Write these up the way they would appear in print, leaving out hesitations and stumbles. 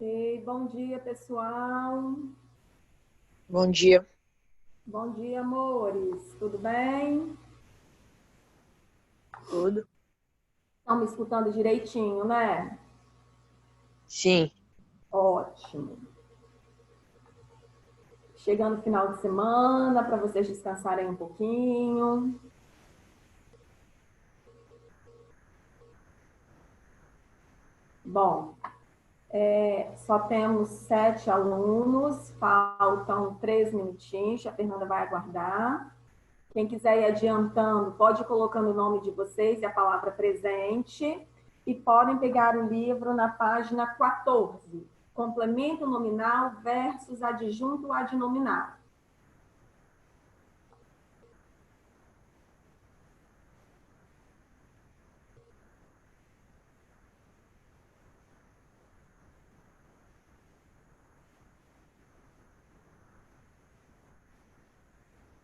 Ei, bom dia, pessoal. Bom dia. Bom dia, amores. Tudo bem? Tudo? Estão me escutando direitinho, né? Sim. Ótimo. Chegando o final de semana para vocês descansarem um pouquinho. Bom, só temos 7 alunos, faltam 3 minutinhos. A Fernanda vai aguardar. Quem quiser ir adiantando, pode ir colocando o nome de vocês e a palavra presente. E podem pegar o livro na página 14. Complemento nominal versus adjunto adnominal.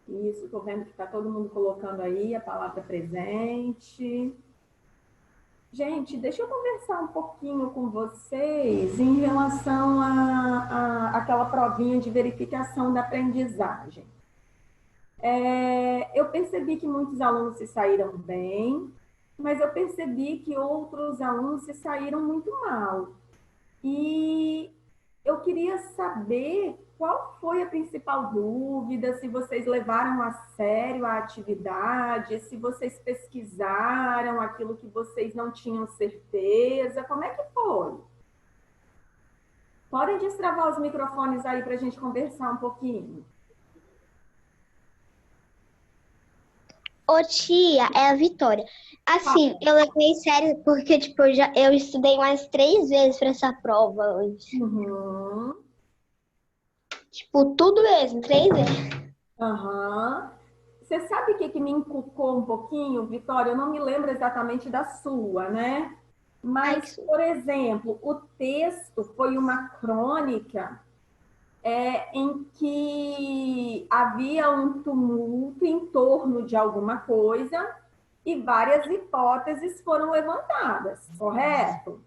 Isso, estou vendo que está todo mundo colocando aí a palavra presente. Gente, deixa eu conversar um pouquinho com vocês em relação àquela provinha de verificação da aprendizagem. Eu percebi que muitos alunos se saíram bem, mas eu percebi que outros alunos se saíram muito mal. E eu queria saber qual foi a principal dúvida, se vocês levaram a sério a atividade, se vocês pesquisaram aquilo que vocês não tinham certeza, como é que foi? Podem destravar os microfones aí para a gente conversar um pouquinho. Ô tia, é a Vitória. Assim, eu levei sério porque, tipo, eu estudei mais 3 vezes pra essa prova hoje. Uhum. Tipo, tudo mesmo, 3 vezes. Aham. Você sabe o que me encucou um pouquinho, Vitória? Eu não me lembro exatamente da sua, né? Ai, Mas, por exemplo, o texto foi uma crônica em que havia um tumulto em torno de alguma coisa e várias hipóteses foram levantadas, correto?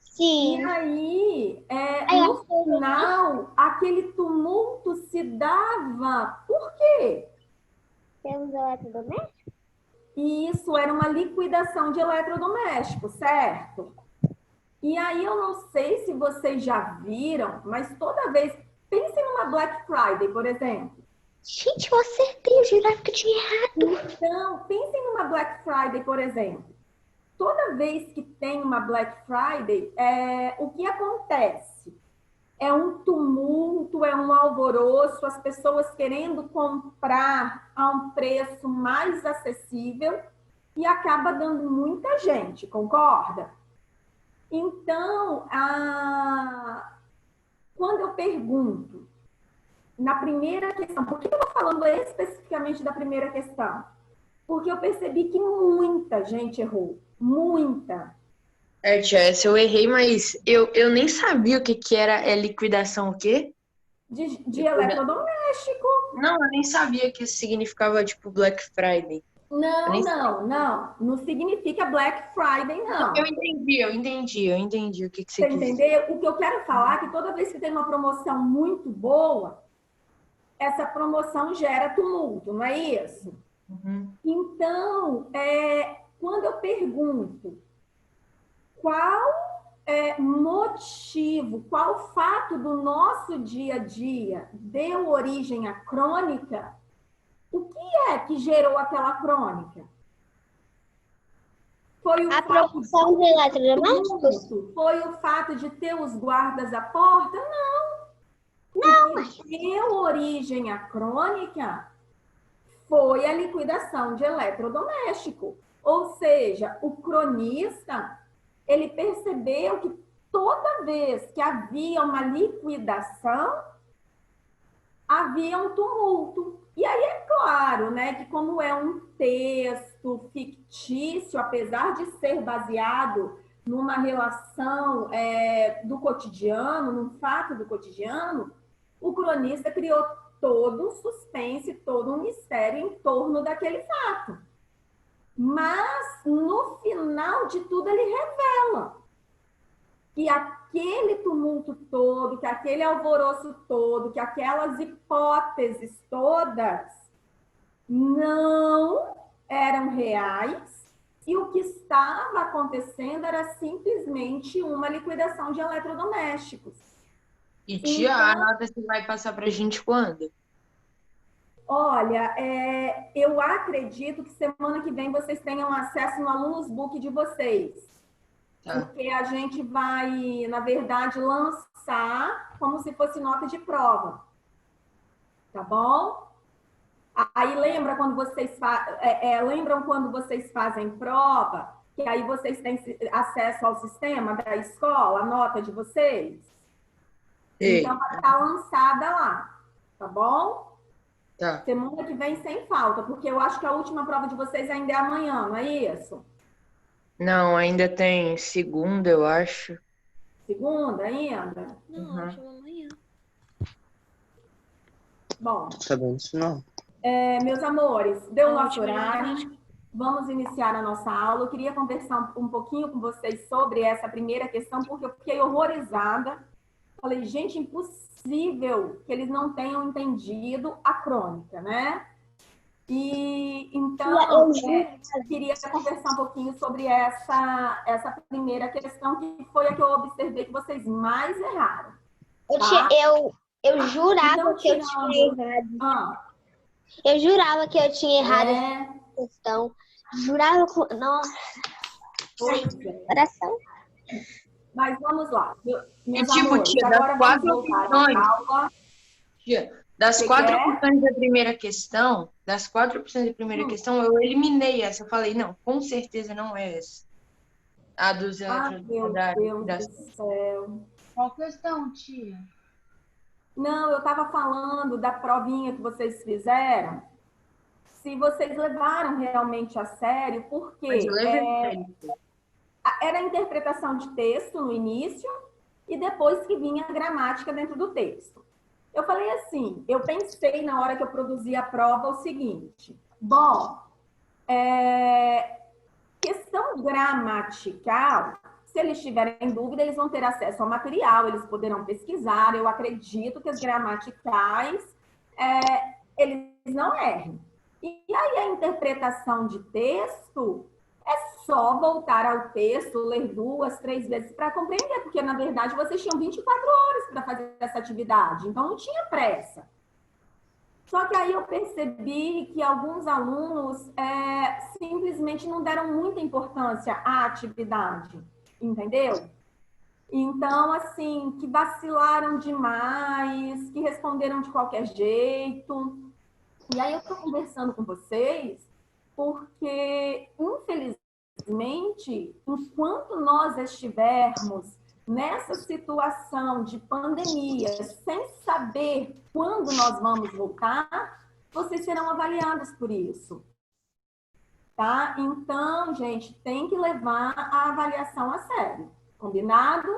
E sim. aí, Aí, no final, aquele tumulto se dava por quê? temos eletrodoméstico? E isso era uma liquidação de eletrodoméstico, certo? E aí eu não sei se vocês já viram, mas toda vez, pensem numa Black Friday, por exemplo. Gente, eu acertei, eu jurava que eu tinha errado. Então, pensem numa Black Friday, por exemplo. Toda vez que tem uma Black Friday, o que acontece? É um tumulto, é um alvoroço, as pessoas querendo comprar a um preço mais acessível e acaba dando muita gente, concorda? Então, quando eu pergunto, na primeira questão, por que eu estou falando especificamente da primeira questão? Porque eu percebi que muita gente errou, muita. Tia, essa eu errei, mas eu nem sabia o que era liquidação o quê? De Liquida... eletrodoméstico. Não, eu nem sabia que isso significava, tipo, Black Friday. Eu nem... Não significa Black Friday, Eu não. entendi, eu entendi o que você Você quis dizer. entendeu? O que eu quero falar é que toda vez que tem uma promoção muito boa, essa promoção gera tumulto, não é isso? Uhum. Então, quando eu pergunto qual motivo, qual fato do nosso dia a dia deu origem à crônica, o que é que gerou aquela crônica? Foi o A fato promoção de eletrodomésticos? Foi o fato de ter os guardas à porta? O que deu origem à crônica foi a liquidação de eletrodoméstico. Ou seja, o cronista, ele percebeu que toda vez que havia uma liquidação, havia um tumulto. E aí é claro, né, que como é um texto fictício, apesar de ser baseado numa relação do cotidiano, num fato do cotidiano, o cronista criou todo um suspense, todo um mistério em torno daquele fato. Mas, no final de tudo, ele revela que aquele tumulto todo, que aquele alvoroço todo, que aquelas hipóteses todas não eram reais e o que estava acontecendo era simplesmente uma liquidação de eletrodomésticos. E tia, a nota você vai passar pra gente quando? Olha, eu acredito que semana que vem vocês tenham acesso no Alunos Book de vocês. Tá. Porque a gente vai, na verdade, lançar como se fosse nota de prova. Tá bom? Aí lembram quando vocês fazem prova, que aí vocês têm acesso ao sistema da escola, a nota de vocês? Ei. Então vai estar lançada lá, tá bom? Tá. Semana que vem sem falta, porque eu acho que a última prova de vocês ainda é amanhã, não é isso? Não, ainda tem segunda, eu acho. Segunda ainda? Não, acho que amanhã. Bom. Tô sabendo disso não. Meus amores, deu o nosso horário. Vamos iniciar a nossa aula. Eu queria conversar um pouquinho com vocês sobre essa primeira questão, porque eu fiquei horrorizada. Falei, gente, impossível que eles não tenham entendido a crônica, né? E então, queria conversar um pouquinho sobre essa primeira questão, que foi a que eu observei que vocês mais erraram. Tá? Eu jurava Então, que eu tinha errado. Eu jurava que eu tinha errado essa questão. Jurava com... Nossa. Coração. Mas vamos lá. Meus tipo, amores, tia, agora das vamos voltar 4 à aula. Tia, das 4 opções da primeira questão, questão, eu eliminei essa. Eu falei, não, com certeza não é essa. A dos Meu Deus do céu. Qual questão, tia? Não, eu estava falando da provinha que vocês fizeram. Se vocês levaram realmente a sério, porque era a interpretação de texto no início e depois que vinha a gramática dentro do texto. Eu falei assim, eu pensei na hora que eu produzi a prova o seguinte, bom, questão gramatical, se eles tiverem dúvida, eles vão ter acesso ao material, eles poderão pesquisar, eu acredito que as gramaticais, eles não errem. E aí a interpretação de texto é só voltar ao texto, ler 2, 3 vezes para compreender, porque na verdade vocês tinham 24 horas para fazer essa atividade, então não tinha pressa. Só que aí eu percebi que alguns alunos simplesmente não deram muita importância à atividade, entendeu? Então, assim, que vacilaram demais, que responderam de qualquer jeito. E aí eu estou conversando com vocês porque, infelizmente, enquanto nós estivermos nessa situação de pandemia, sem saber quando nós vamos voltar, vocês serão avaliados por isso. Tá? Então, gente, tem que levar a avaliação a sério. Combinado?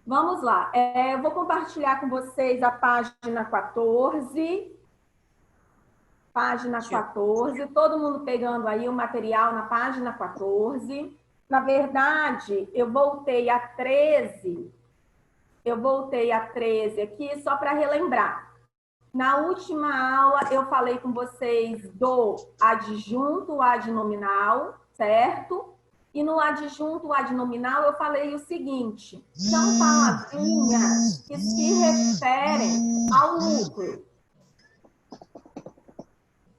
Vamos lá. Eu vou compartilhar com vocês a página 14. Página 14. Todo mundo pegando aí o material na página 14. Na verdade, eu voltei a 13. Eu voltei a 13 aqui só para relembrar. Na última aula, eu falei com vocês do adjunto adnominal, certo? E no adjunto adnominal, eu falei o seguinte: são palavrinhas que se referem ao núcleo.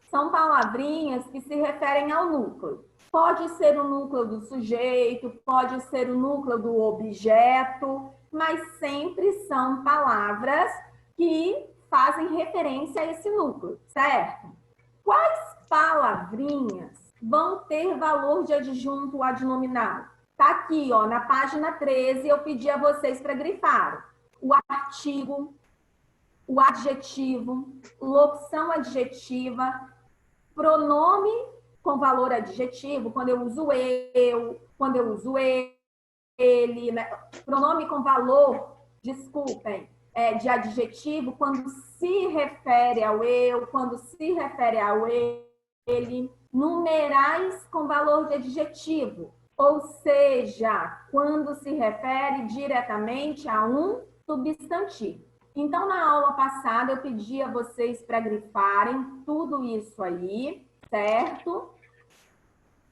São palavrinhas que se referem ao núcleo. Pode ser o núcleo do sujeito, pode ser o núcleo do objeto, mas sempre são palavras que fazem referência a esse núcleo, certo? Quais palavrinhas vão ter valor de adjunto adnominal? Tá aqui, ó, na página 13, eu pedi a vocês para grifar o artigo, o adjetivo, locução adjetiva, pronome com valor adjetivo, quando eu uso eu, quando eu uso ele, né? Pronome com valor, desculpem, de adjetivo, quando se refere ao eu, quando se refere ao ele, numerais com valor de adjetivo, ou seja, quando se refere diretamente a um substantivo. Então, na aula passada, eu pedi a vocês para grifarem tudo isso aí, certo?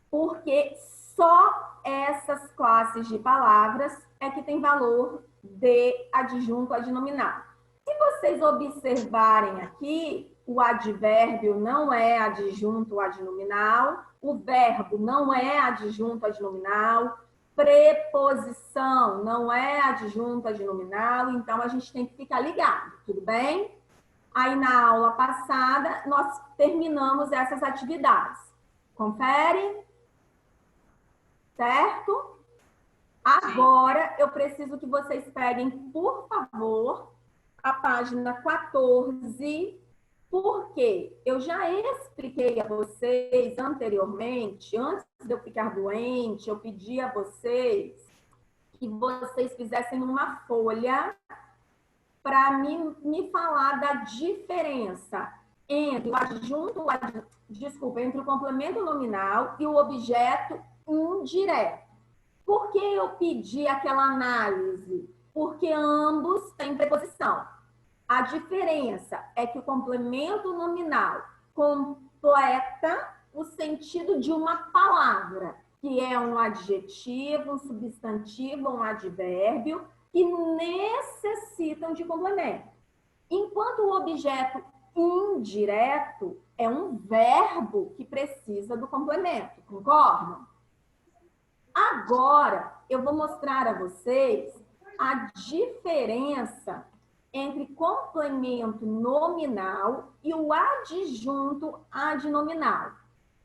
Porque só essas classes de palavras é que tem valor de adjunto adnominal. Se vocês observarem aqui, o advérbio não é adjunto adnominal, o verbo não é adjunto adnominal, preposição não é adjunto adnominal, então a gente tem que ficar ligado, tudo bem? Aí na aula passada, nós terminamos essas atividades. Confere? Certo? Agora, eu preciso que vocês peguem, por favor, a página 14, porque eu já expliquei a vocês anteriormente, antes de eu ficar doente, eu pedi a vocês que vocês fizessem uma folha para me falar da diferença entre o adjunto, entre o complemento nominal e o objeto indireto. Por que eu pedi aquela análise? Porque ambos têm preposição. A diferença é que o complemento nominal completa o sentido de uma palavra, que é um adjetivo, um substantivo, um advérbio, que necessitam de complemento. Enquanto o objeto indireto é um verbo que precisa do complemento, concordam? Agora, eu vou mostrar a vocês a diferença entre complemento nominal e o adjunto adnominal.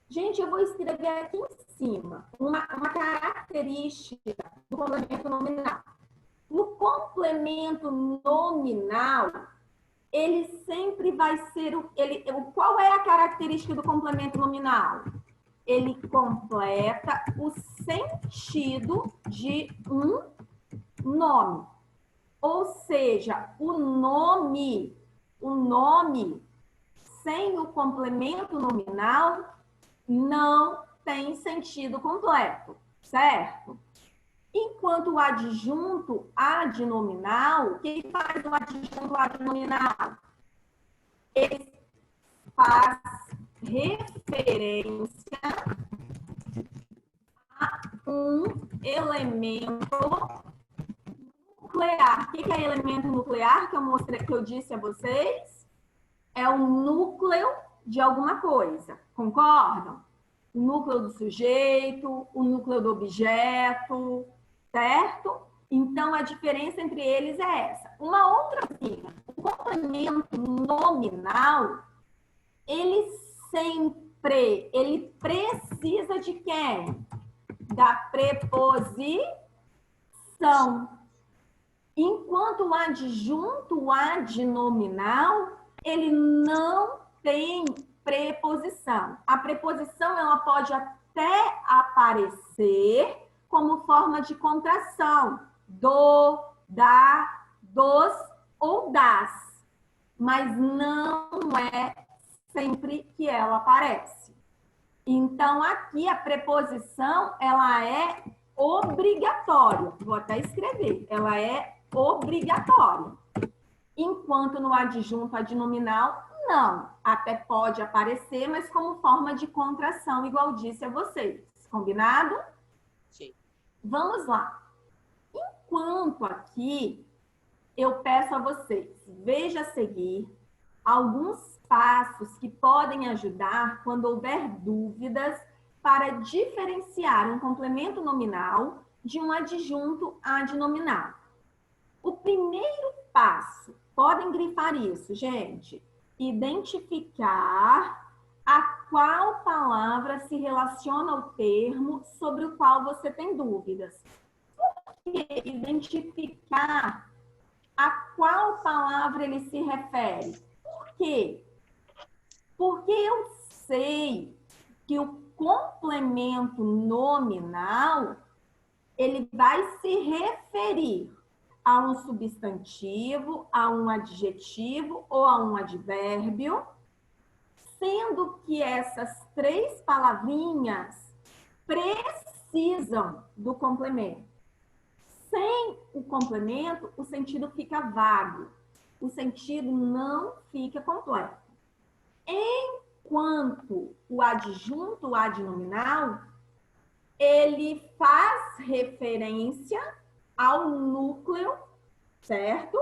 Gente, eu vou escrever aqui em cima uma característica do complemento nominal. No complemento nominal, ele sempre vai ser... qual é a característica do complemento nominal? Ele completa o sentido de um nome. Ou seja, o nome sem o complemento nominal não tem sentido completo, certo? Enquanto o adjunto adnominal, o que faz o adjunto adnominal? Ele faz referência a um elemento nuclear. O que é elemento nuclear que eu disse a vocês? É o núcleo de alguma coisa. Concordam? O núcleo do sujeito, o núcleo do objeto, certo? Então, a diferença entre eles é essa. Uma outra coisa, o complemento nominal, ele precisa de quem? Da preposição. Enquanto o adjunto adnominal, ele não tem preposição. A preposição, ela pode até aparecer como forma de contração. Do, da, dos ou das. Mas não é sempre que ela aparece. Então, aqui a preposição, ela é obrigatória. Vou até escrever. Ela é obrigatória. Enquanto no adjunto adnominal, não. Até pode aparecer, mas como forma de contração, igual disse a vocês. Combinado? Sim. Vamos lá. Enquanto aqui, eu peço a vocês, veja a seguir alguns passos que podem ajudar quando houver dúvidas para diferenciar um complemento nominal de um adjunto adnominal. O primeiro passo, podem grifar isso, gente, identificar a qual palavra se relaciona ao termo sobre o qual você tem dúvidas. Por que identificar a qual palavra ele se refere? Por quê? Porque eu sei que o complemento nominal, ele vai se referir a um substantivo, a um adjetivo ou a um advérbio, sendo que essas três palavrinhas precisam precisam do complemento. Sem o complemento, o sentido fica vago. O sentido não fica completo. Enquanto o adjunto adnominal, ele faz referência ao núcleo, certo?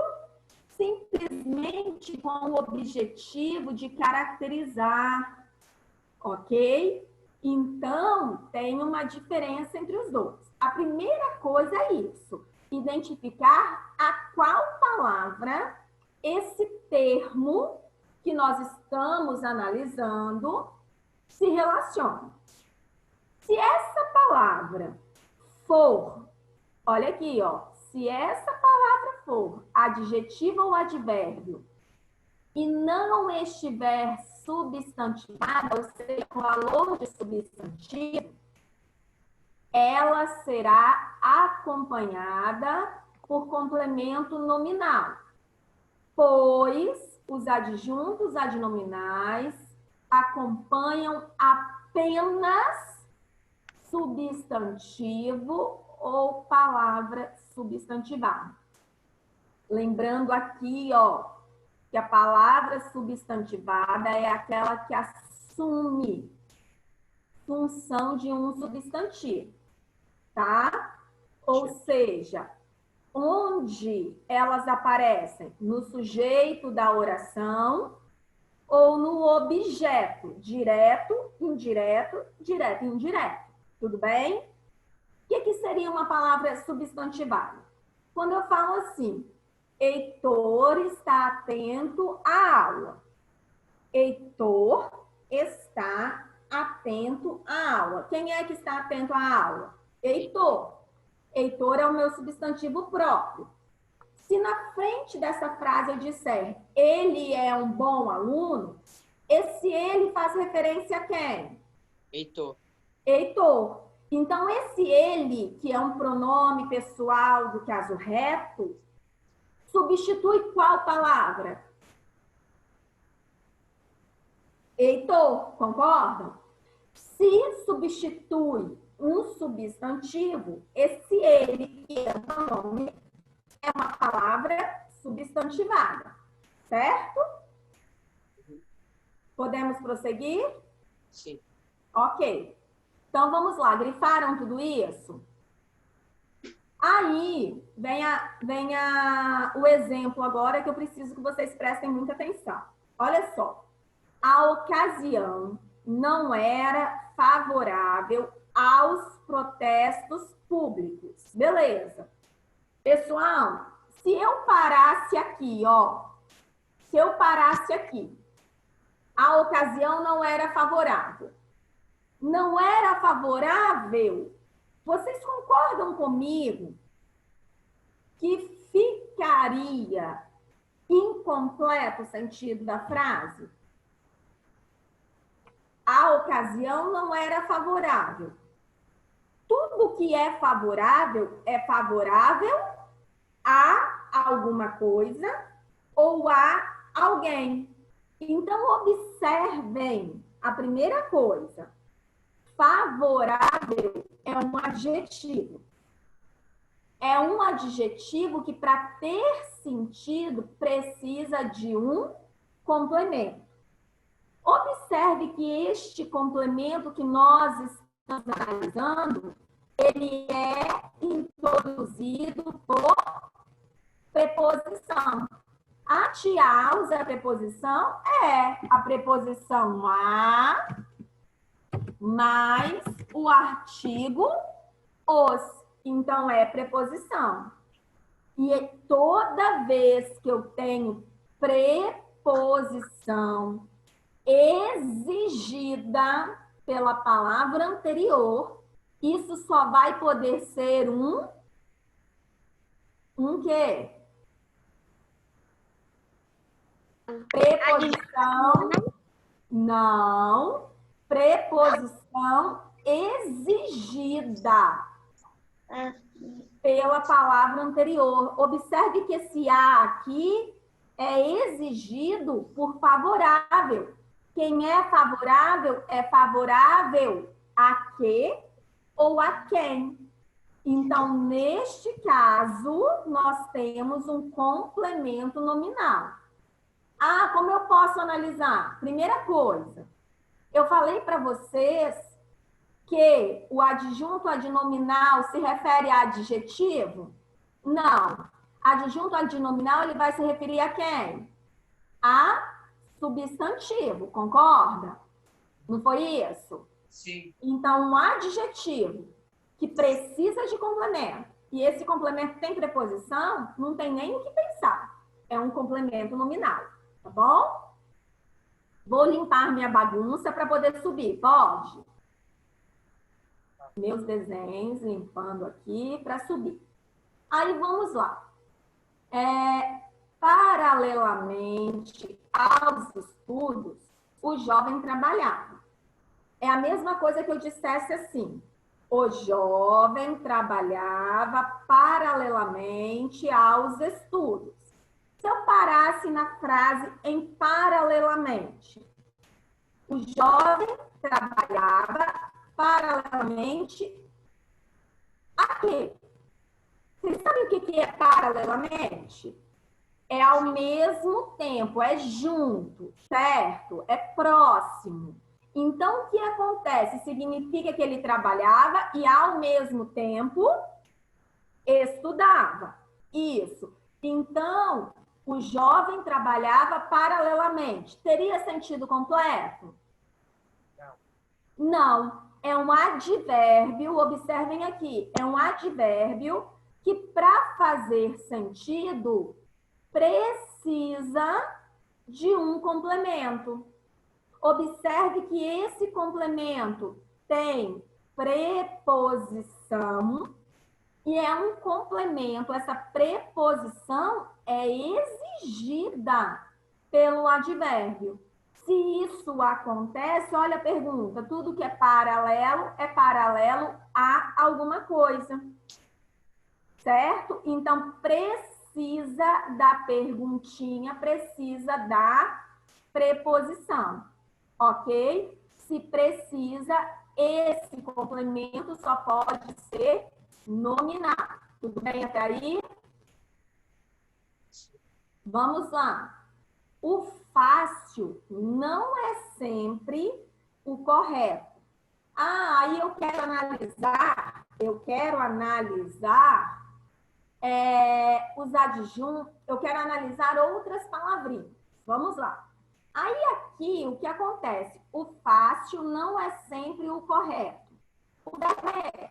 Simplesmente com o objetivo de caracterizar, ok? Então, tem uma diferença entre os dois. A primeira coisa é isso, identificar a qual palavra esse termo que nós estamos analisando se relaciona. Se essa palavra for, olha aqui, ó, se essa palavra for adjetivo ou advérbio e não estiver substantivada, ou seja, com valor de substantivo, ela será acompanhada por complemento nominal, pois os adjuntos adnominais acompanham apenas substantivo ou palavra substantivada. Lembrando aqui, ó, que a palavra substantivada é aquela que assume função de um substantivo, tá? Ou seja, onde elas aparecem? No sujeito da oração ou no objeto, direto, indireto, direto e indireto. Tudo bem? O que seria uma palavra substantivada? Quando eu falo assim, Heitor está atento à aula. Heitor está atento à aula. Quem é que está atento à aula? Heitor. Heitor é o meu substantivo próprio. Se na frente dessa frase eu disser ele é um bom aluno, esse ele faz referência a quem? Heitor. Heitor. Então, esse ele, que é um pronome pessoal do caso reto, substitui qual palavra? Heitor, concordam? Se substitui um substantivo, esse ele, que é um pronome, é uma palavra substantivada, certo? Podemos prosseguir? Sim. Ok. Então, vamos lá. Grifaram tudo isso? Aí, vem o exemplo agora que eu preciso que vocês prestem muita atenção. Olha só. A ocasião não era favorável aos protestos públicos. Beleza. Pessoal, se eu parasse aqui, ó. Se eu parasse aqui, a ocasião não era favorável. Não era favorável. Vocês concordam comigo que ficaria incompleto o sentido da frase? A ocasião não era favorável. Tudo que é favorável a alguma coisa ou a alguém. Então, observem a primeira coisa. Favorável é um adjetivo. É um adjetivo que, para ter sentido, precisa de um complemento. Observe que este complemento que nós estamos analisando, ele é introduzido por preposição. A tia usa a preposição? É. A preposição a mais o artigo os. Então, é preposição. E toda vez que eu tenho preposição exigida pela palavra anterior, isso só vai poder ser um quê? Preposição. Não. Preposição exigida pela palavra anterior. Observe que esse a aqui é exigido por favorável. Quem é favorável a quê? ou a quem. Então, neste caso, nós temos um complemento nominal. Ah, como eu posso analisar? Primeira coisa, eu falei para vocês que o adjunto adnominal se refere a adjetivo? Não. Adjunto adnominal, ele vai se referir a quem? A substantivo, concorda? Não foi isso? Sim. Então, um adjetivo que precisa de complemento, e esse complemento tem preposição, não tem nem o que pensar. É um complemento nominal, tá bom? Vou limpar minha bagunça para poder subir, pode? Meus desenhos, limpando aqui para subir. Aí, vamos lá. Paralelamente aos estudos, o jovem trabalhava. É a mesma coisa que eu dissesse assim: o jovem trabalhava paralelamente aos estudos. Se eu parasse na frase em paralelamente, o jovem trabalhava paralelamente a quê? Vocês sabem o que é paralelamente? É ao mesmo tempo, é junto, certo? É próximo. Então, o que acontece? Significa que ele trabalhava e, ao mesmo tempo, estudava. Isso. Então, o jovem trabalhava paralelamente. Teria sentido completo? Não. É um advérbio, observem aqui, é um advérbio que, para fazer sentido, precisa de um complemento. Observe que esse complemento tem preposição e é um complemento. Essa preposição é exigida pelo advérbio. Se isso acontece, olha a pergunta, tudo que é paralelo a alguma coisa, certo? Então, precisa da perguntinha, precisa da preposição, ok? Se precisa, esse complemento só pode ser nominal. Tudo bem até aí? Vamos lá. O fácil não é sempre o correto. Ah, aí eu quero analisar os adjuntos, eu quero analisar outras palavrinhas. Vamos lá. Aí aqui, o que acontece? O fácil não é sempre o correto. O verbo é.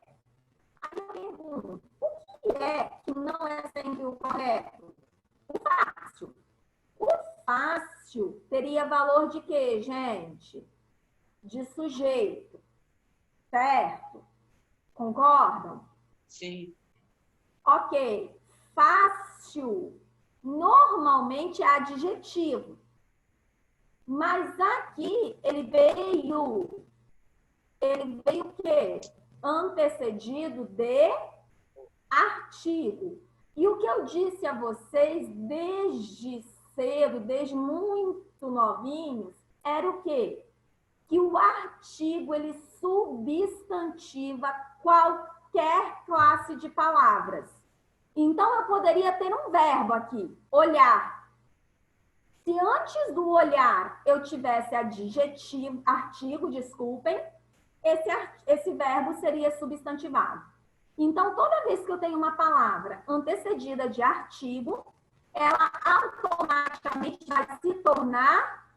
Aí eu pergunto, o que é que não é sempre o correto? O fácil. O fácil teria valor de quê, gente? De sujeito. Certo? Concordam? Sim. Ok. Fácil normalmente é adjetivo. Mas aqui ele veio o quê? Antecedido de artigo. E o que eu disse a vocês desde cedo, desde muito novinhos, era o quê? Que o artigo, ele substantiva qualquer classe de palavras. Então, eu poderia ter um verbo aqui, olhar. Se antes do olhar eu tivesse artigo, desculpem, esse verbo seria substantivado. Então, toda vez que eu tenho uma palavra antecedida de artigo, ela automaticamente vai se tornar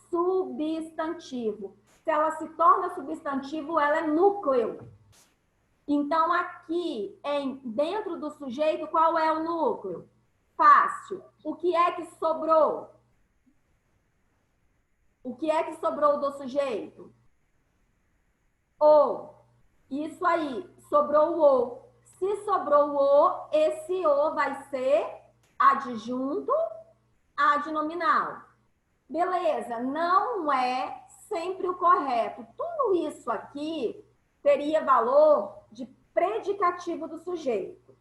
substantivo. Se ela se torna substantivo, ela é núcleo. Então, aqui, dentro do sujeito, qual é o núcleo? Fácil. O que é que sobrou? O que é que sobrou do sujeito? O. Isso aí, sobrou o O. Se sobrou o O, esse O vai ser adjunto adnominal. Beleza, não é sempre o correto. Tudo isso aqui teria valor de predicativo do sujeito.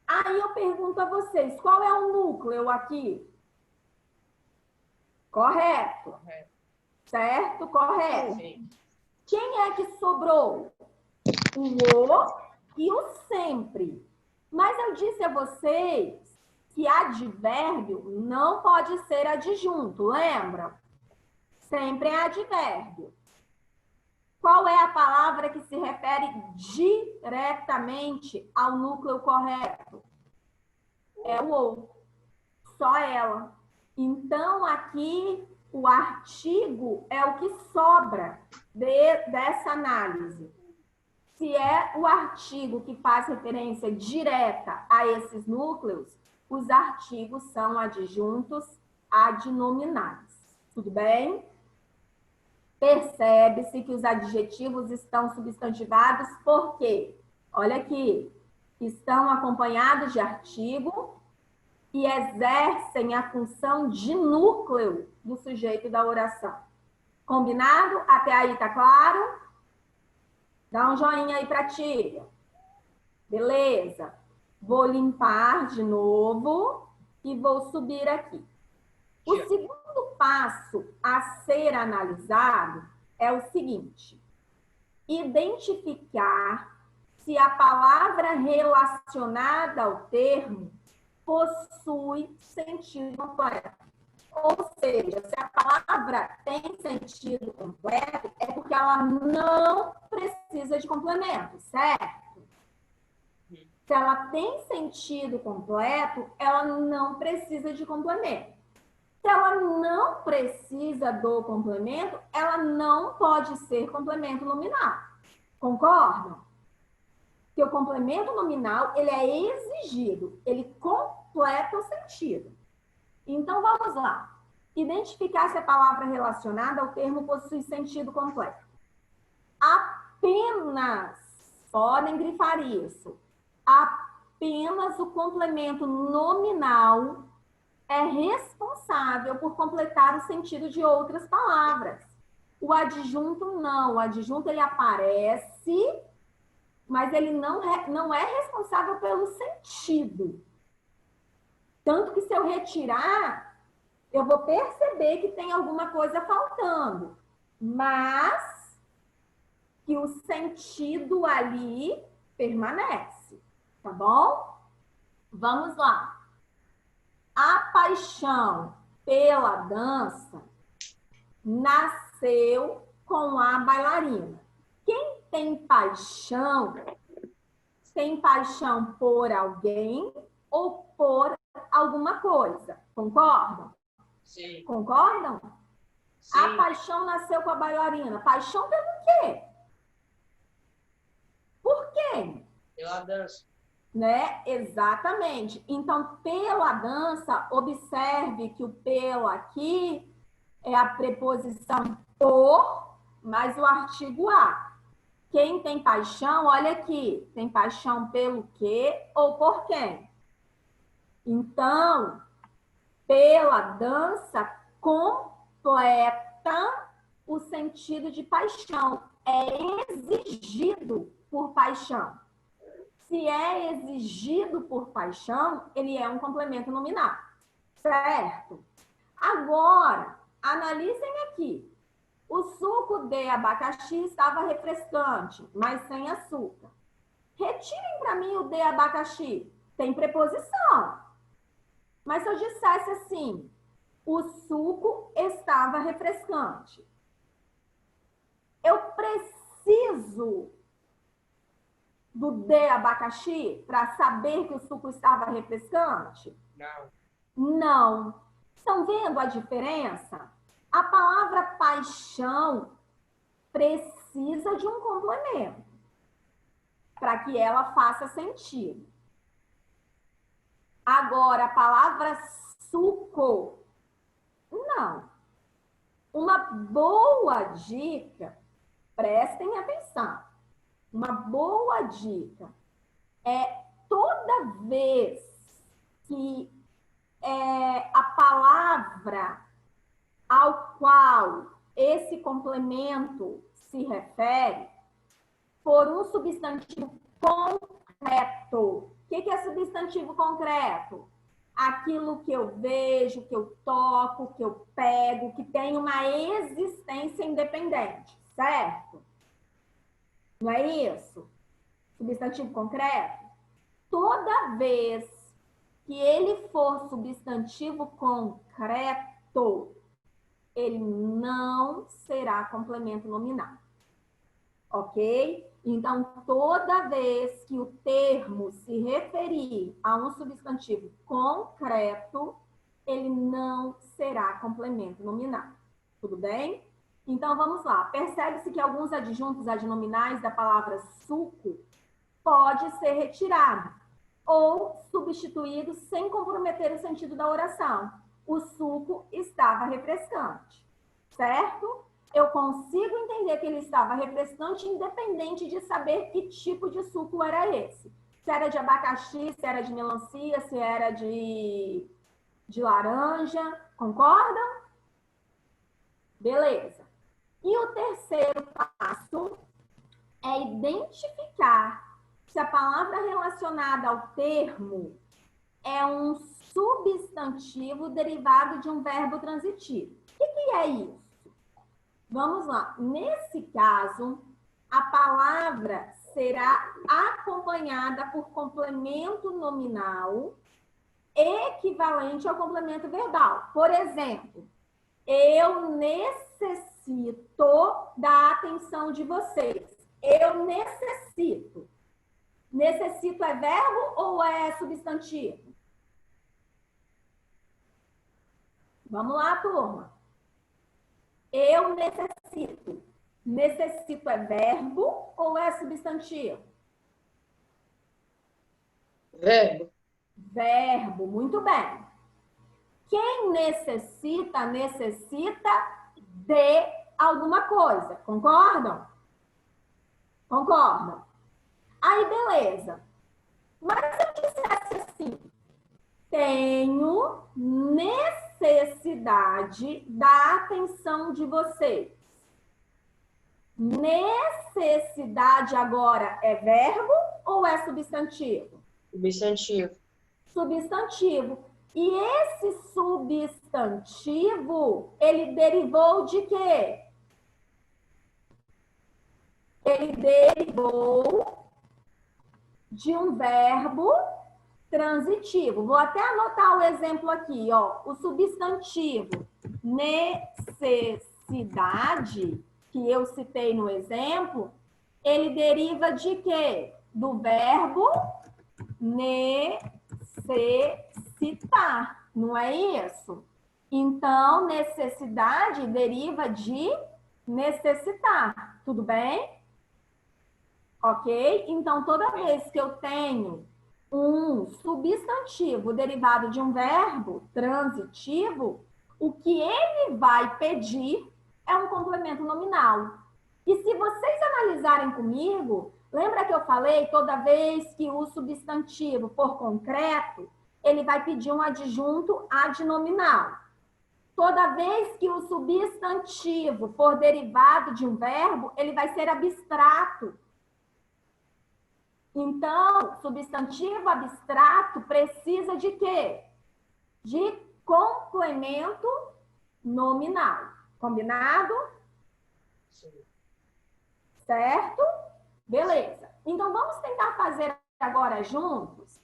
Aí eu pergunto a vocês, qual é o núcleo aqui? Correto? Correto. Certo? Correto. Sim. Quem é que sobrou? O e o sempre. Mas eu disse a vocês que advérbio não pode ser adjunto, lembra? Sempre é advérbio. Qual é a palavra que se refere diretamente ao núcleo correto? É o ou. Só ela. Então, aqui, o artigo é o que sobra dessa análise. Se é o artigo que faz referência direta a esses núcleos, os artigos são adjuntos adnominais. Tudo bem? Percebe-se que os adjetivos estão substantivados por quê? Olha aqui, estão acompanhados de artigo e exercem a função de núcleo do sujeito da oração. Combinado? Até aí tá claro? Dá um joinha aí pra tia. Beleza. Vou limpar de novo e vou subir aqui. O segundo passo a ser analisado é o seguinte: identificar se a palavra relacionada ao termo possui sentido completo. Ou seja, se a palavra tem sentido completo, é porque ela não precisa de complemento, certo? Se ela tem sentido completo, ela não precisa de complemento. Se ela não precisa do complemento, ela não pode ser complemento nominal. Concordam? Que o complemento nominal, ele é exigido, ele completa o sentido. Então, vamos lá. Identificar se a palavra relacionada ao termo possui sentido completo. Apenas, podem grifar isso, apenas o complemento nominal é responsável por completar o sentido de outras palavras. O adjunto não. O adjunto, ele aparece, mas ele não é responsável pelo sentido. Tanto que se eu retirar, eu vou perceber que tem alguma coisa faltando. Mas que o sentido ali permanece. Tá bom? Vamos lá. A paixão pela dança nasceu com a bailarina. Quem tem paixão por alguém ou por alguma coisa. Concordam? Sim. Concordam? Sim. A paixão nasceu com a bailarina. Paixão pelo quê? Por quem? Pela dança. Né? Exatamente. Então, pela dança, observe que o pelo aqui é a preposição por, mais o artigo a. Quem tem paixão, olha aqui, tem paixão pelo quê ou por quem? Então, pela dança, completa o sentido de paixão. É exigido por paixão. Se é exigido por paixão, ele é um complemento nominal, certo? Agora, analisem aqui. O suco de abacaxi estava refrescante, mas sem açúcar. Retirem para mim o de abacaxi. Tem preposição. Mas se eu dissesse assim, o suco estava refrescante. Eu preciso do de abacaxi para saber que o suco estava refrescante? Não. Não. Estão vendo a diferença? A palavra paixão precisa de um complemento para que ela faça sentido. Agora, a palavra suco, não. Uma boa dica, prestem atenção. Uma boa dica é toda vez que a palavra ao qual esse complemento se refere for um substantivo concreto. O que é substantivo concreto? Aquilo que eu vejo, que eu toco, que eu pego, que tem uma existência independente, certo? Não é isso? substantivo concreto, toda vez que ele for substantivo concreto, ele não será complemento nominal. Ok? Então, toda vez que o termo se referir a um substantivo concreto, ele não será complemento nominal. Tudo bem? Então, vamos lá. Percebe-se que alguns adjuntos adnominais da palavra suco pode ser retirado ou substituído sem comprometer o sentido da oração. O suco estava refrescante, certo? Eu consigo entender que ele estava refrescante, independente de saber que tipo de suco era esse. Se era de abacaxi, se era de melancia, se era de laranja. Concordam? Beleza. E o terceiro passo é identificar se a palavra relacionada ao termo é um substantivo derivado de um verbo transitivo. O que é isso? Vamos lá. Nesse caso, a palavra será acompanhada por complemento nominal equivalente ao complemento verbal. Por exemplo, eu necessito da atenção de vocês. Eu necessito. Necessito é verbo ou é substantivo? Vamos lá, turma. Eu necessito. Necessito é verbo ou é substantivo? Verbo. Verbo, muito bem. Quem necessita, necessita de alguma coisa. Concordam? Concordam? Aí, beleza. Mas se eu dissesse assim, tenho necessidade da atenção de vocês. Necessidade agora é verbo ou é substantivo? Substantivo. Substantivo. E esse substantivo, ele derivou de quê? Ele derivou de um verbo transitivo. Vou até anotar o exemplo aqui, ó. O substantivo necessidade, que eu citei no exemplo, ele deriva de quê? Do verbo necessitar, não é isso? Então, necessidade deriva de necessitar, tudo bem? Ok? Então, toda vez que eu tenho um substantivo derivado de um verbo transitivo, o que ele vai pedir é um complemento nominal. E se vocês analisarem comigo, lembra que eu falei, toda vez que o substantivo for concreto, ele vai pedir um adjunto adnominal. Toda vez que o substantivo for derivado de um verbo, ele vai ser abstrato. Então, substantivo abstrato precisa de quê? De complemento nominal. Combinado? Sim. Certo? Beleza. Então, vamos tentar fazer agora juntos.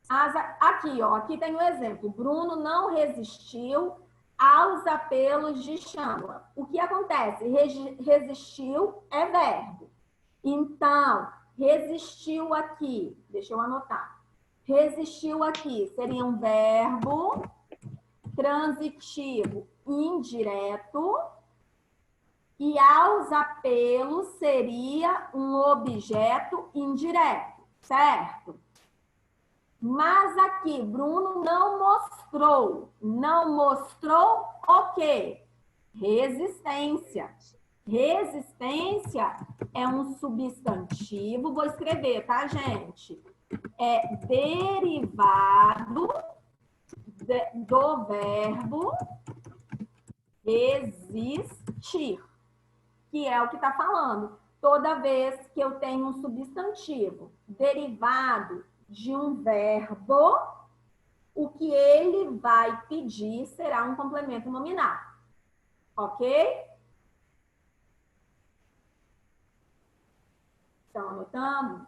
Aqui, ó, aqui tem um exemplo. Bruno não resistiu aos apelos de chama. O que acontece? Resistiu é verbo. Então, resistiu aqui. Deixa eu anotar. Resistiu aqui seria um verbo transitivo indireto. E aos apelos seria um objeto indireto, certo? Mas aqui, Bruno não mostrou. Não mostrou o quê? Resistência. Resistência é um substantivo. Vou escrever, tá, gente? É derivado do verbo resistir, que é o que está falando. Toda vez que eu tenho um substantivo derivado de um verbo, o que ele vai pedir será um complemento nominal. Ok? Estão anotando?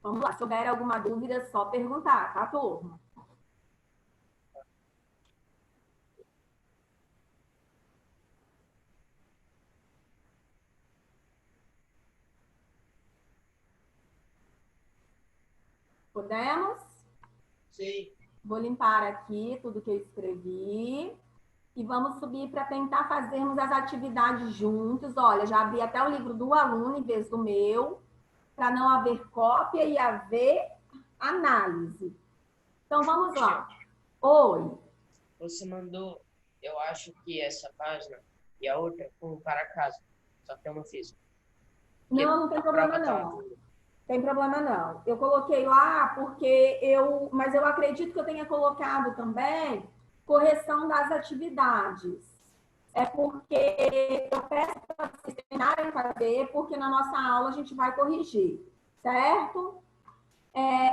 Vamos lá, se houver alguma dúvida, é só perguntar, tá, turma? Podemos? Sim. Vou limpar aqui tudo que eu escrevi. E vamos subir para tentar fazermos as atividades juntos. Olha, já abri até o livro do aluno em vez do meu, para não haver cópia e haver análise. Então, vamos lá. Oi. Você mandou, eu acho que essa página e a outra com para casa. Só que eu não fiz. Não, não tem problema não. Tem problema não. Eu coloquei lá porque mas eu acredito que eu tenha colocado também correção das atividades. É porque eu peço para vocês terminarem de fazer, porque na nossa aula a gente vai corrigir, certo?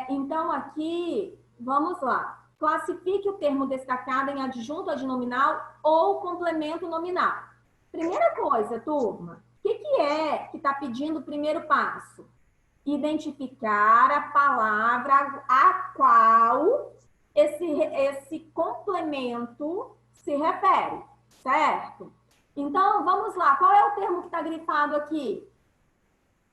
Então, aqui, vamos lá. Classifique o termo destacado em adjunto adnominal ou complemento nominal. Primeira coisa, turma, o que é que está pedindo o primeiro passo? Identificar a palavra a qual esse complemento se refere, certo? Então, vamos lá. Qual é o termo que está grifado aqui?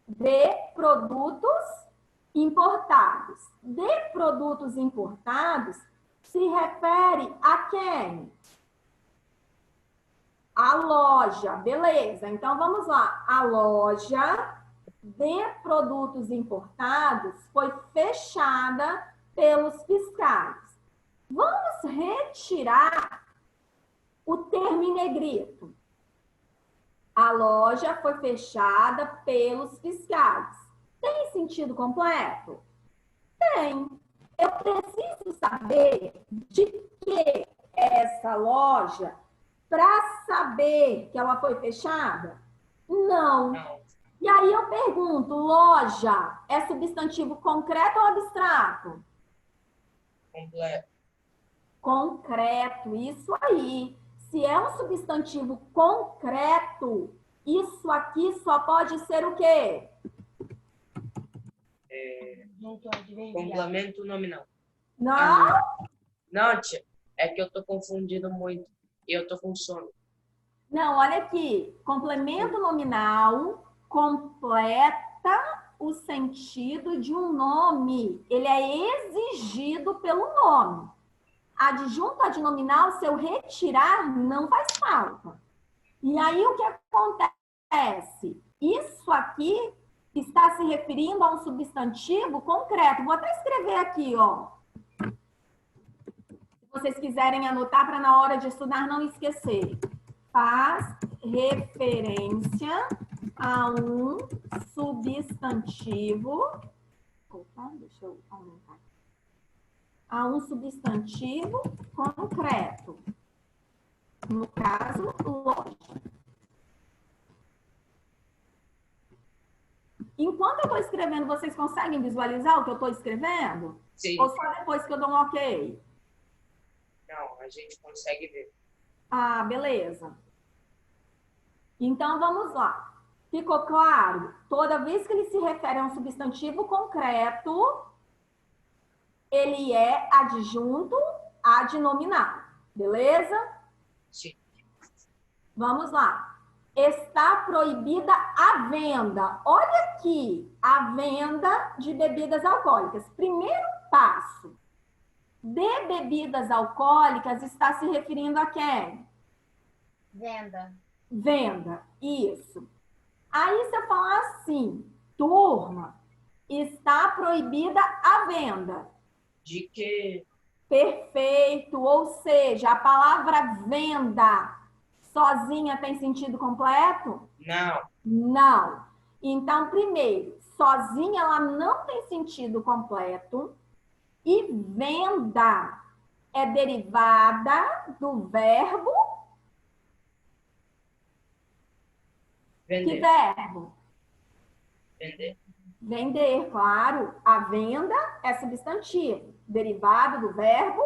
De produtos importados. De produtos importados se refere a quem? A loja, beleza. Então, vamos lá. A loja de produtos importados foi fechada pelos fiscais. Vamos retirar o termo em negrito. A loja foi fechada pelos fiscais. Tem sentido completo? Tem. Eu preciso saber de que é essa loja para saber que ela foi fechada? Não. E aí eu pergunto, loja é substantivo concreto ou abstrato? Completo. Concreto, isso aí. Se é um substantivo concreto, isso aqui só pode ser o quê? Complemento nominal. Não? Não, tia. É que eu tô confundindo muito. E eu tô com sono. Não, olha aqui. Complemento nominal completa o sentido de um nome. Ele é exigido pelo nome. Adjunto adnominal, se eu retirar, não faz falta. E aí, o que acontece? Isso aqui está se referindo a um substantivo concreto. Vou até escrever aqui, ó. Se vocês quiserem anotar para na hora de estudar não esquecer. Faz referência a um substantivo. Opa, deixa eu aumentar. A um substantivo concreto. No caso, loja. Enquanto eu estou escrevendo, vocês conseguem visualizar o que eu estou escrevendo? Sim. Ou só depois que eu dou um ok? Não, a gente consegue ver. Ah, beleza. Então, vamos lá. Ficou claro? Toda vez que ele se refere a um substantivo concreto, ele é adjunto adnominal. Beleza? Sim. Vamos lá. Está proibida a venda. Olha aqui, a venda de bebidas alcoólicas. Primeiro passo. De bebidas alcoólicas está se referindo a quem? Venda. Venda, isso. Aí você fala assim, turma, está proibida a venda. De que? Perfeito, ou seja, a palavra venda sozinha tem sentido completo? Não. Não. Então, primeiro, sozinha ela não tem sentido completo. E venda é derivada do verbo. Que Vender. verbo? Vender. Vender, claro. A venda é substantivo, derivado do verbo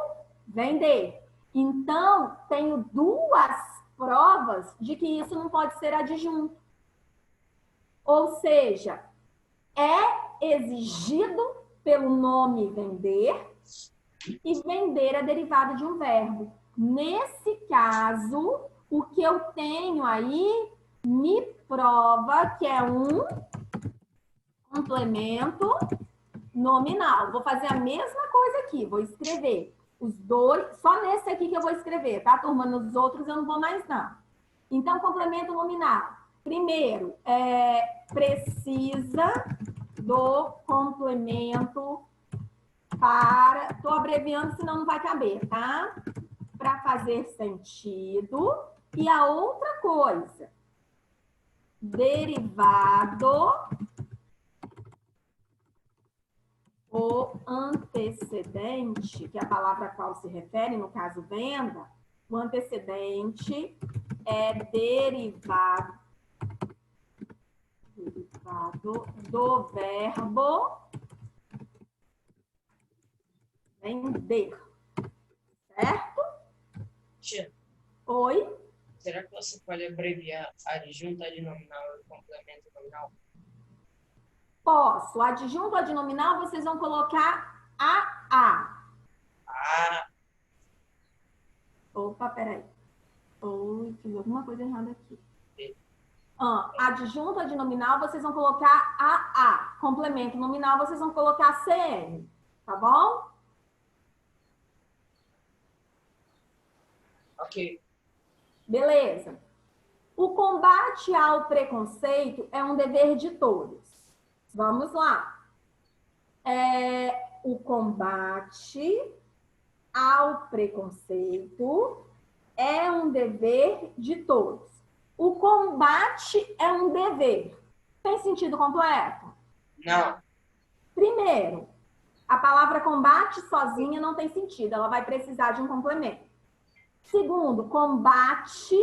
vender. Então, tenho duas provas de que isso não pode ser adjunto. Ou seja, é exigido pelo nome vender e vender é derivado de um verbo. Nesse caso, o que eu tenho aí me prova que é um complemento nominal. Vou fazer a mesma coisa aqui, vou escrever os dois, só nesse aqui que eu vou escrever, tá, turma? Nos outros eu não vou mais, não. Então, complemento nominal. Primeiro, precisa do complemento para... Estou abreviando, senão não vai caber, tá? Para fazer sentido. E a outra coisa, derivado o antecedente, que é a palavra a qual se refere, no caso venda, o antecedente é derivado do verbo vender. Certo? Tia, Oi? será que você pode abreviar adjunto, adnominal e complemento nominal? Posso. Adjunto adnominal, vocês vão colocar AA. Ah, Opa, peraí. Oi, fiz alguma coisa errada aqui. Adjunto adnominal, vocês vão colocar AA. Complemento nominal, vocês vão colocar CN. Tá bom? ok. Beleza. O combate ao preconceito é um dever de todos. Vamos lá. O combate ao preconceito é um dever de todos. O combate é um dever. Tem sentido completo? Não. Primeiro, a palavra combate sozinha não tem sentido. Ela vai precisar de um complemento. Segundo, combate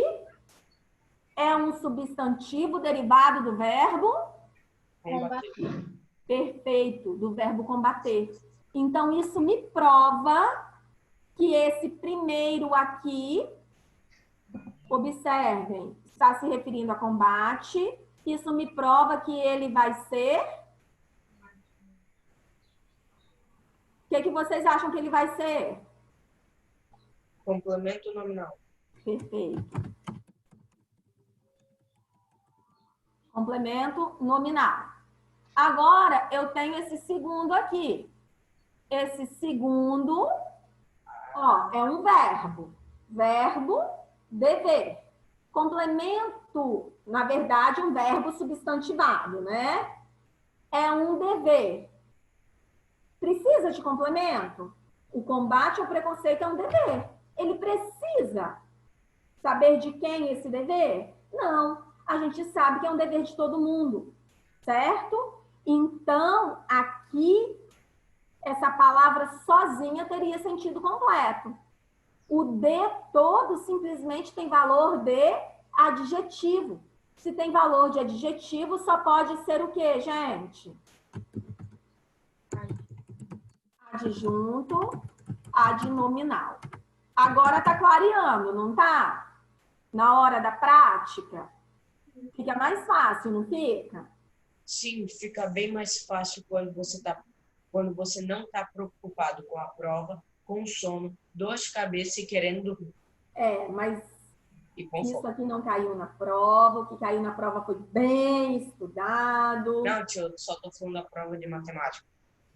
é um substantivo derivado do verbo Combater. perfeito, do verbo combater. Então, isso me prova que esse primeiro aqui, observem, está se referindo a combate. Isso me prova que ele vai ser... O que vocês acham que ele vai ser? Complemento nominal. Perfeito. Complemento nominal. Agora, eu tenho esse segundo aqui. Esse segundo, é um verbo. Verbo, dever. Complemento, na verdade, um verbo substantivado, né? É um dever. Precisa de complemento? O combate ao preconceito é um dever. Ele precisa saber de quem esse dever? Não. A gente sabe que é um dever de todo mundo, certo? Então, aqui, essa palavra sozinha teria sentido completo. O de todo simplesmente tem valor de adjetivo. Se tem valor de adjetivo, só pode ser o quê, gente? Adjunto, adnominal. Agora tá clareando, não tá? Na hora da prática, fica mais fácil, não fica? Sim, fica bem mais fácil quando você não está preocupado com a prova, com sono, dor de cabeça e querendo dormir. Mas E com isso fome. aqui não caiu na prova. O que caiu na prova foi bem estudado. Não, tio, eu só tô falando da prova de matemática.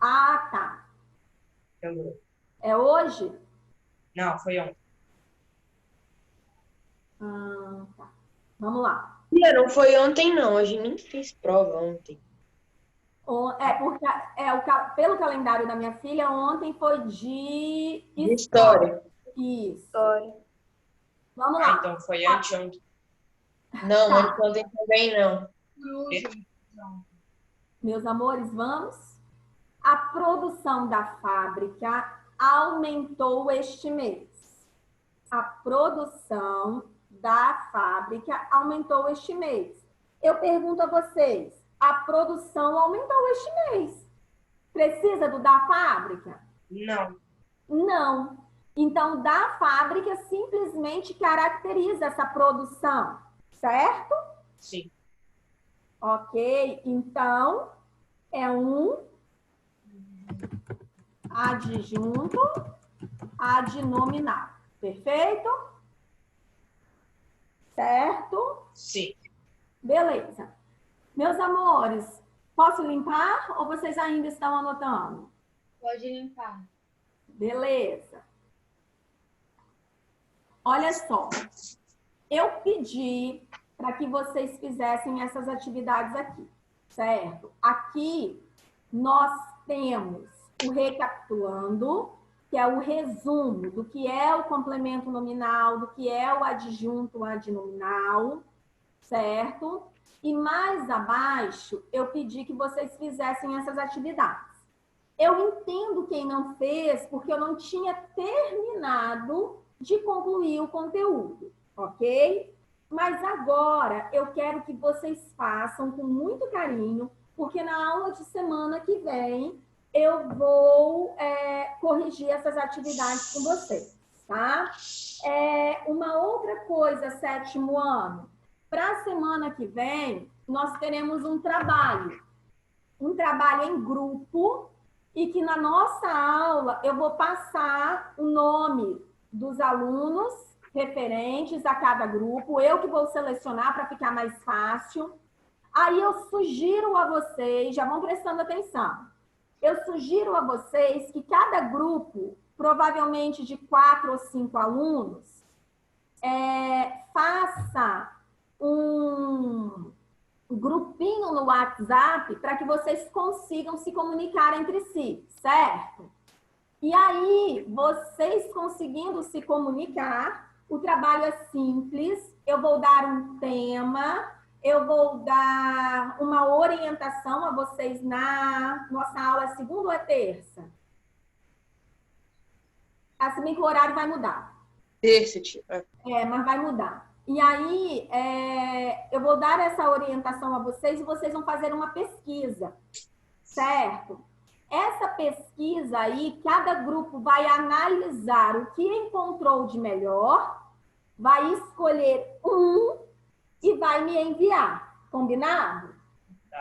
Ah, tá. Entendeu? É hoje? Não, foi ontem. Tá. Vamos lá. Não foi ontem, não. A gente nem fez prova ontem. Porque pelo calendário da minha filha, ontem foi de História. Isso. História. Vamos lá. Então foi anteontem. Não, Tá. anteontem também não. Meus amores, vamos? A produção da fábrica aumentou este mês. A produção da fábrica aumentou este mês. Eu pergunto a vocês, a produção aumentou este mês. Precisa do da fábrica? Não. Não. Então, da fábrica simplesmente caracteriza essa produção, certo? Sim. Ok, então é um adjunto adnominal. Perfeito? Certo? Sim. Beleza. Meus amores, posso limpar ou vocês ainda estão anotando? Pode limpar. Beleza. Olha só, eu pedi para que vocês fizessem essas atividades aqui, certo? Aqui nós temos o recapitulando, que é o resumo do que é o complemento nominal, do que é o adjunto adnominal, certo? E mais abaixo, eu pedi que vocês fizessem essas atividades. Eu entendo quem não fez, porque eu não tinha terminado de concluir o conteúdo, ok? Mas agora eu quero que vocês façam com muito carinho, porque na aula de semana que vem eu vou corrigir essas atividades com vocês, tá? Uma outra coisa, 7º ano, para a semana que vem nós teremos um trabalho em grupo, e que na nossa aula eu vou passar o nome dos alunos referentes a cada grupo, eu que vou selecionar para ficar mais fácil. Aí eu sugiro a vocês, já vão prestando atenção, eu sugiro a vocês que cada grupo, provavelmente de 4 ou 5 alunos, faça um grupinho no WhatsApp para que vocês consigam se comunicar entre si, certo? E aí, vocês conseguindo se comunicar, o trabalho é simples, eu vou dar um tema, eu vou dar uma orientação a vocês na nossa aula segunda ou é terça? Se bem que o horário vai mudar. Terça, tia. Mas vai mudar. E aí, eu vou dar essa orientação a vocês e vocês vão fazer uma pesquisa, certo? Essa pesquisa aí, cada grupo vai analisar o que encontrou de melhor, vai escolher um e vai me enviar. Combinado?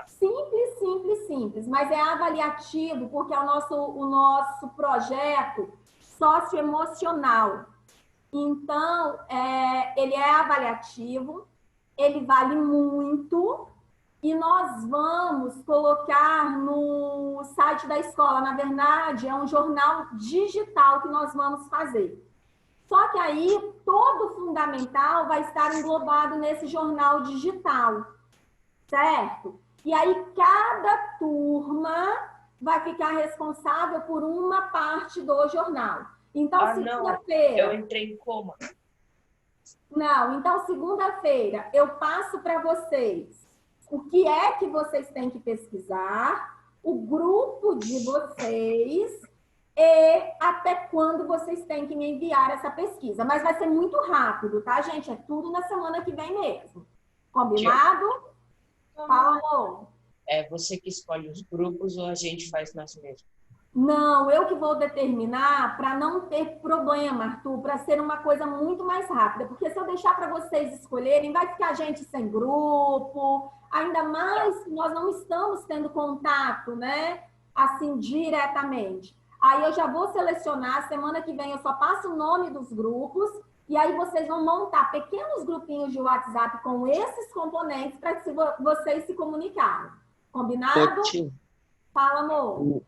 Simples, simples, simples. Mas é avaliativo porque é o nosso projeto socioemocional. Então, ele é avaliativo, ele vale muito e nós vamos colocar no site da escola. Na verdade, é um jornal digital que nós vamos fazer. Só que aí, todo o fundamental vai estar englobado nesse jornal digital, certo? E aí, cada turma vai ficar responsável por uma parte do jornal. Então, segunda-feira... Eu entrei em coma. Não, então, segunda-feira, eu passo para vocês o que é que vocês têm que pesquisar, o grupo de vocês e até quando vocês têm que me enviar essa pesquisa. Mas vai ser muito rápido, tá, gente? É tudo na semana que vem mesmo. Combinado? Fala, amor. É você que escolhe os grupos ou a gente faz nós mesmos? Não, eu que vou determinar para não ter problema, Arthur, para ser uma coisa muito mais rápida. Porque se eu deixar para vocês escolherem, vai ficar gente sem grupo, ainda mais que nós não estamos tendo contato, né? Assim, diretamente. Aí eu já vou selecionar, semana que vem eu só passo o nome dos grupos, e aí vocês vão montar pequenos grupinhos de WhatsApp com esses componentes para que vocês se comunicarem. Combinado? Fala, amor.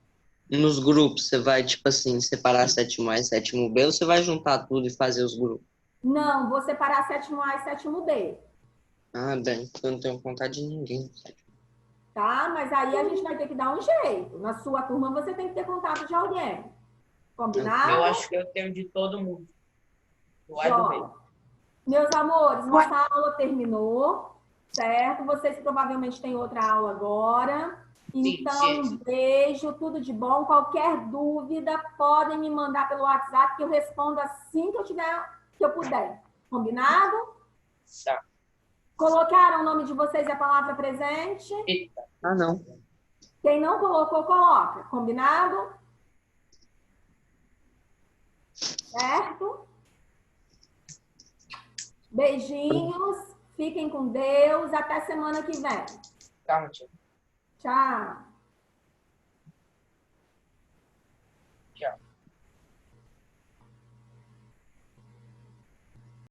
Nos grupos, você vai, tipo assim, separar 7º A e 7º B ou você vai juntar tudo e fazer os grupos? Não, vou separar 7º A e 7º B. Ah, bem, eu não tenho vontade de ninguém. Tá? Mas aí a gente vai ter que dar um jeito. Na sua turma você tem que ter contato de alguém. Combinado? Eu acho que eu tenho de todo mundo. Do meio. Meus amores, nossa aula terminou, certo? Vocês provavelmente têm outra aula agora. Então, um beijo, tudo de bom. Qualquer dúvida, podem me mandar pelo WhatsApp que eu respondo assim que eu puder. Combinado? Tá. Colocaram o nome de vocês e a palavra presente? Eita. Ah, não. Quem não colocou, coloca. Combinado? Certo? Beijinhos. Fiquem com Deus. Até semana que vem. Calma, tia. Tchau.